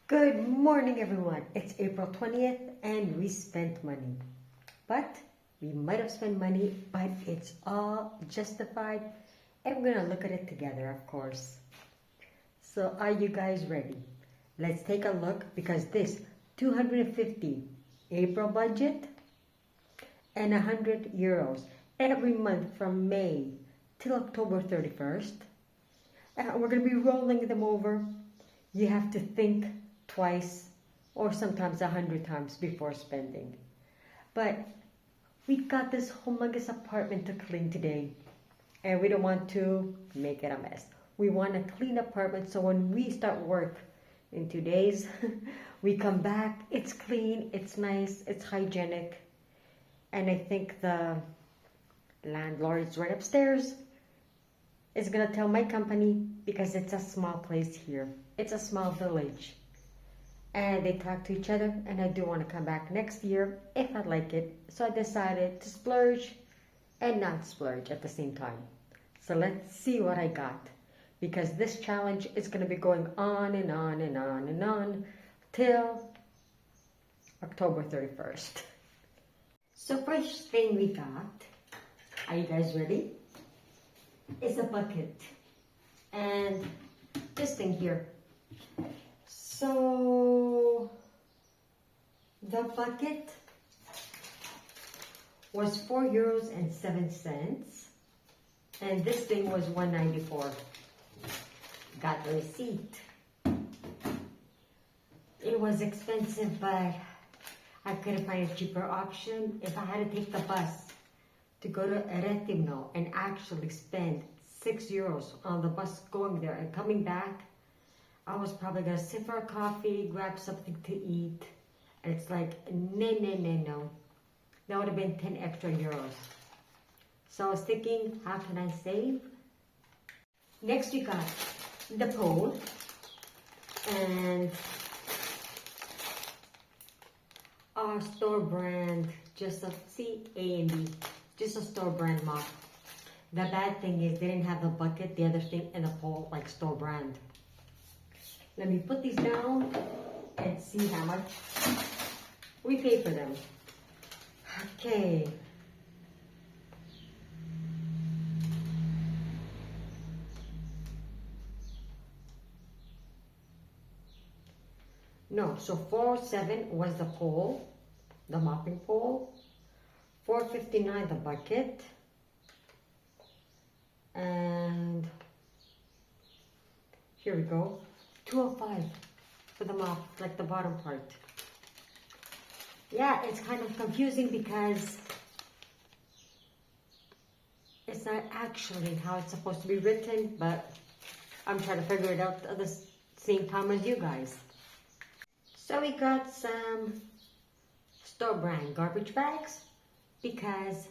Good morning, everyone. It's April 20th and we spent money. But we might have spent money, but it's all justified and we're going to look at it together, of course. So are you guys ready? Let's take a look because this 250 April budget and 100 euros every month from May till October 31st. And we're going to be rolling them over. You have to think twice or sometimes 100 times before spending. But we got this humongous apartment to clean today and we don't want to make it a mess. We want a clean apartment so when we start work in 2 days, we come back, it's clean, it's nice, it's hygienic. And I think the landlord's right upstairs is gonna tell my company because it's a small place here. It's a small village. And they talk to each other and I do want to come back next year if I like it. So I decided to splurge and not splurge at the same time. So let's see what I got. Because this challenge is going to be going on and on and on and on till October 31st. So first thing we got, are you guys ready? Is a bucket. And this thing here. So the bucket was €4.07 and this thing was $1.94. Got the receipt. It was expensive, but I couldn't find a cheaper option. If I had to take the bus to go to Crete and actually spend €6 on the bus going there and coming back, I was probably going to sit for a coffee, grab something to eat. And it's like, no. That would have been 10 extra euros. So I was thinking, how can I save? Next we got the pole. And our store brand, just a A&B, just a store brand mop. The bad thing is they didn't have the bucket, the other thing, and the pole like store brand. Let me put these down and see how much we pay for them. Okay. No, so $4.07 was the pole, the mopping pole. $4.59 the bucket. And here we go. $2.05 for the mop, like the bottom part. Yeah, it's kind of confusing because it's not actually how it's supposed to be written, but I'm trying to figure it out at the same time as you guys. So we got some store brand garbage bags because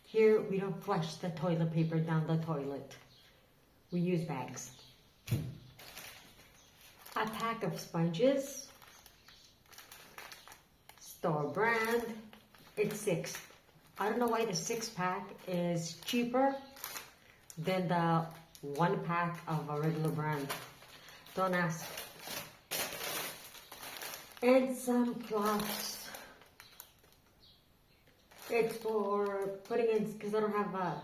here we don't flush the toilet paper down the toilet. We use bags. A pack of sponges, store brand, it's 6. I don't know why the 6-pack is cheaper than the 1-pack of a regular brand. Don't ask. And some cloths. It's for putting in, because I don't have a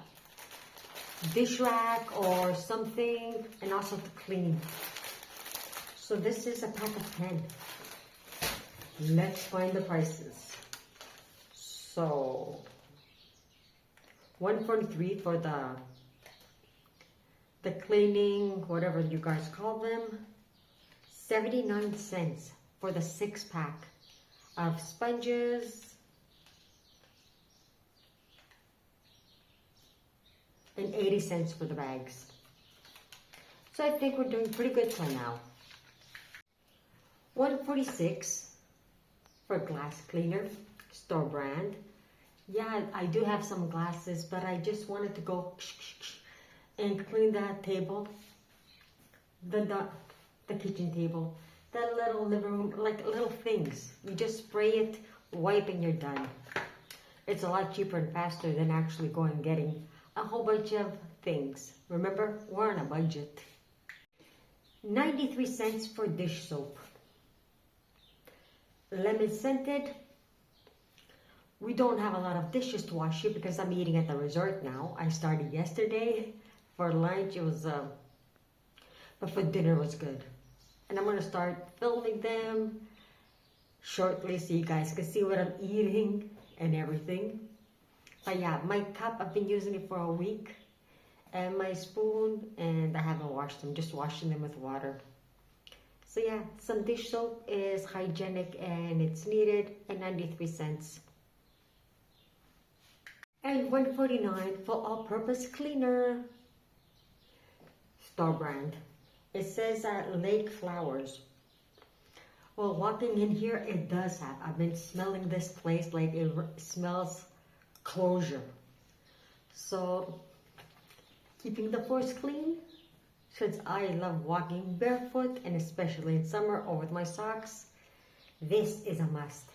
dish rack or something, and also to clean. So this is a pack of 10. Let's find the prices. So $1.43 for the cleaning, whatever you guys call them. 79 cents for the 6-pack of sponges. And 80 cents for the bags. So I think we're doing pretty good for now. $1.46 for glass cleaner, store brand. Yeah, I do have some glasses, but I just wanted to go and clean that table, the kitchen table, the little living room, like little things. You just spray it, wipe, and you're done. It's a lot cheaper and faster than actually going and getting a whole bunch of things. Remember, we're on a budget. 93 cents for dish soap. lemon scented. We don't have a lot of dishes to wash here because I'm eating at the resort now. I started yesterday. For lunch it was, but for dinner it was good. And I'm gonna start filming them shortly so you guys can see what I'm eating and everything. But yeah, my cup, I've been using it for a week. And my spoon, and I haven't washed them, just washing them with water. So yeah, some dish soap is hygienic and it's needed, and 93 cents. And $1.49 for all-purpose cleaner. Store brand. It says Lake Flowers. Well, walking in here, it does have. I've been smelling this place like it smells closure. So, keeping the floors clean, since I love walking barefoot, and especially in summer or with my socks, this is a must.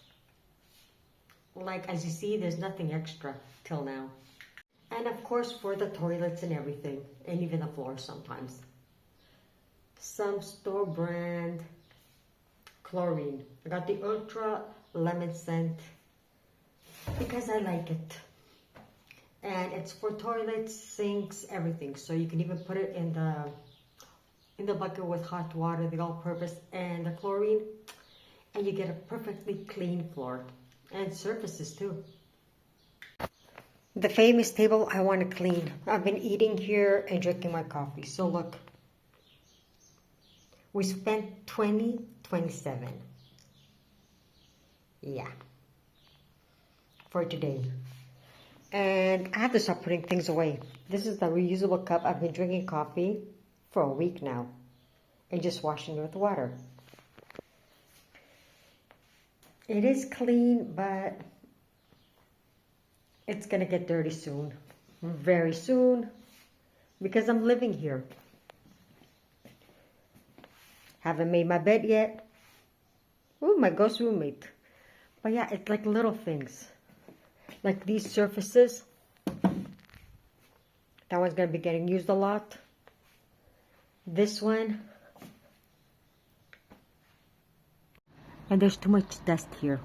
Like, as you see, there's nothing extra till now. And of course, for the toilets and everything, and even the floors sometimes. Some store brand chlorine. I got the Ultra Lemon Scent because I like it. And it's for toilets, sinks, everything. So you can even put it in the bucket with hot water, the all-purpose, and the chlorine. And you get a perfectly clean floor. And surfaces too. The famous table I want to clean. I've been eating here and drinking my coffee. So look. We spent $20.27. Yeah. For today. And I have to stop putting things away. This is the reusable cup. I've been drinking coffee for a week now. And just washing it with water. It is clean, but it's going to get dirty soon. Very soon. Because I'm living here. Haven't made my bed yet. Ooh, my ghost roommate. But yeah, it's like little things. Like these surfaces. That one's going to be getting used a lot. This one. And there's too much dust here.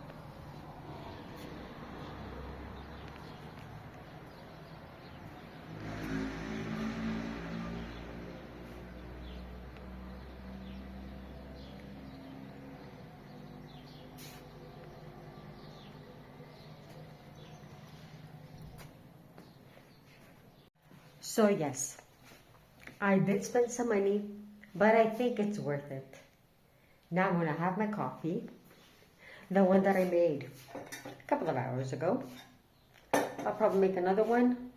So yes, I did spend some money, but I think it's worth it. Now I'm going to have my coffee, the one that I made a couple of hours ago. I'll probably make another one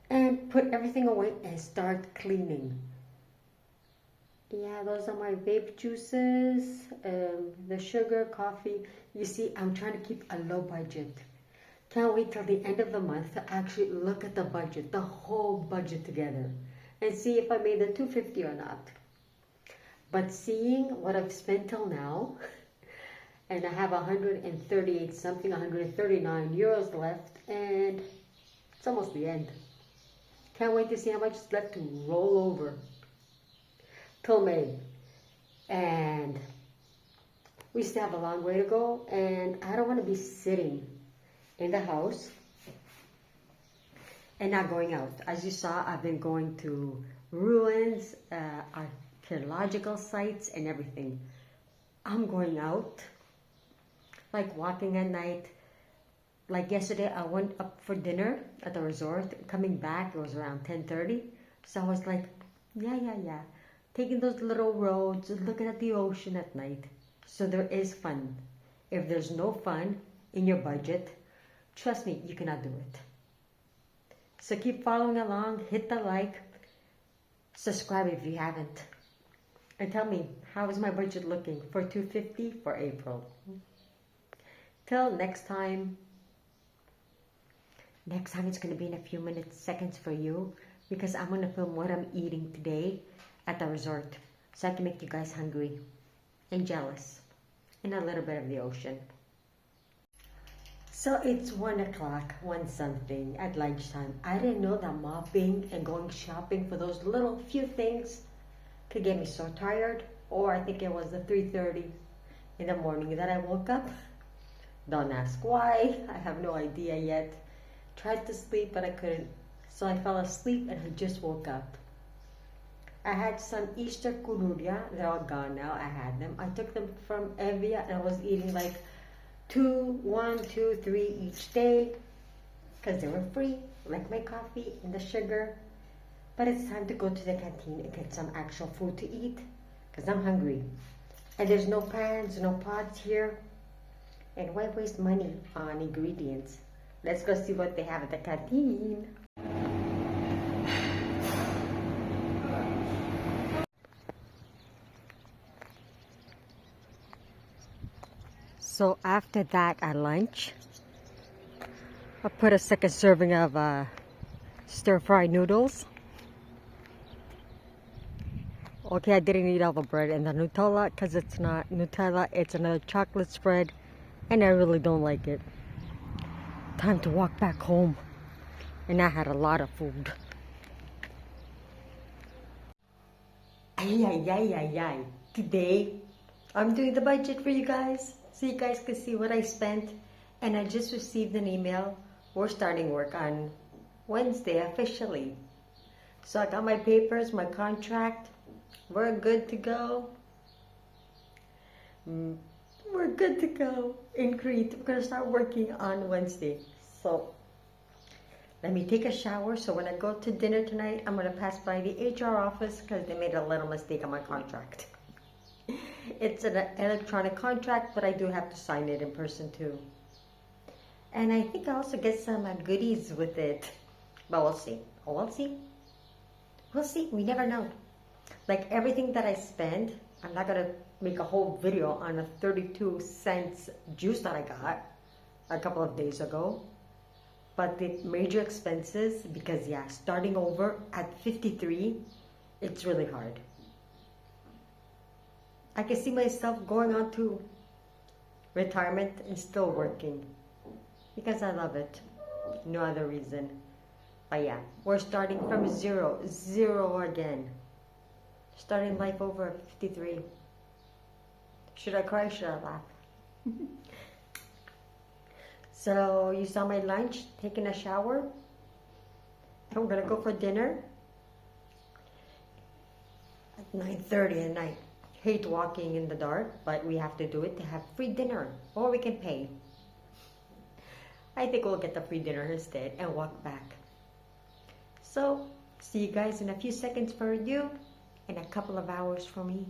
and put everything away and start cleaning. Yeah, those are my vape juices, the sugar, coffee. You see, I'm trying to keep a low budget. Can't wait till the end of the month to actually look at the budget, the whole budget together, and see if I made the $250 or not. But seeing what I've spent till now, and I have 138 something, 139 euros left, and it's almost the end. Can't wait to see how much is left to roll over till May. And we still have a long way to go, and I don't want to be sitting in the house and not going out. As you saw, I've been going to ruins, archaeological sites and everything. I'm going out, like walking at night. Like yesterday, I went up for dinner at the resort. Coming back, it was around 10:30. So I was like, yeah. Taking those little roads, looking at the ocean at night. So there is fun. If there's no fun in your budget, trust me, you cannot do it. So keep following along, hit the like, subscribe if you haven't. And tell me, how is my budget looking for $250 for April? Till next time. Next time it's going to be in a few minutes, seconds for you. Because I'm going to film what I'm eating today at the resort. So I can make you guys hungry and jealous. And a little bit of the ocean. So it's 1 o'clock, 1 something at lunchtime. I didn't know that mopping and going shopping for those little few things could get me so tired. Or I think it was the 3:30 in the morning that I woke up. Don't ask why. I have no idea yet. Tried to sleep, but I couldn't. So I fell asleep and I just woke up. I had some Easter kururia. They're all gone now. I had them. I took them from Evia and I was eating like one, two, three each day because they were free, like my coffee and the sugar. But it's time to go to the canteen and get some actual food to eat because I'm hungry. And there's no pans, no pots here. And why waste money on ingredients? Let's go see what they have at the canteen. So after that at lunch, I put a second serving of stir-fried noodles. Okay, I didn't eat all the bread and the Nutella because it's not Nutella, it's another chocolate spread and I really don't like it. Time to walk back home. And I had a lot of food. Ay, ay, ay, ay, ay. Today, I'm doing the budget for you guys so you guys can see what I spent. And I just received an email. We're starting work on Wednesday officially. So I got my papers, my contract. We're good to go. We're good to go in Crete. We're gonna start working on Wednesday. So let me take a shower. So when I go to dinner tonight, I'm gonna pass by the HR office because they made a little mistake on my contract. It's an electronic contract, but I do have to sign it in person too. And I think I also get some goodies with it. But we'll see. Oh, we'll see. We'll see. We never know. Like everything that I spend, I'm not gonna make a whole video on a 32-cent juice that I got a couple of days ago. But the major expenses, because yeah, starting over at 53, it's really hard. I can see myself going on to retirement and still working because I love it. No other reason. But yeah, we're starting from zero again. Starting life over at 53. Should I cry? Should I laugh? So you saw my lunch, taking a shower. I'm gonna go for dinner at 9:30 at night. Hate walking in the dark, but we have to do it to have free dinner, or we can pay. I think we'll get the free dinner instead and walk back. So see you guys in a few seconds for you and a couple of hours for me.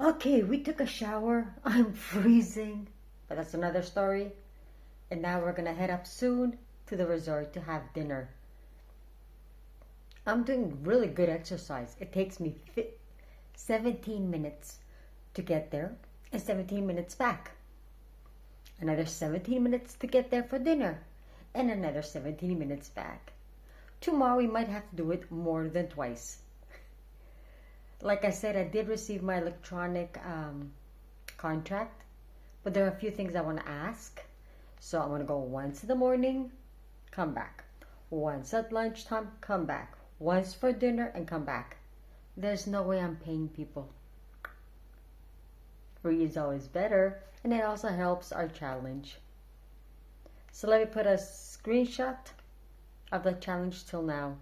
Okay, we took a shower. I'm freezing, but that's another story. And now we're gonna head up soon to the resort to have dinner. I'm doing really good exercise. It takes me 17 minutes to get there and 17 minutes back. Another 17 minutes to get there for dinner and another 17 minutes back. Tomorrow we might have to do it more than twice. Like I said, I did receive my electronic contract, but there are a few things I want to ask. So I'm going to go once in the morning, come back. Once at lunchtime, come back. Once for dinner and come back. There's no way I'm paying people. Free is always better, and it also helps our challenge. So let me put a screenshot of the challenge till now.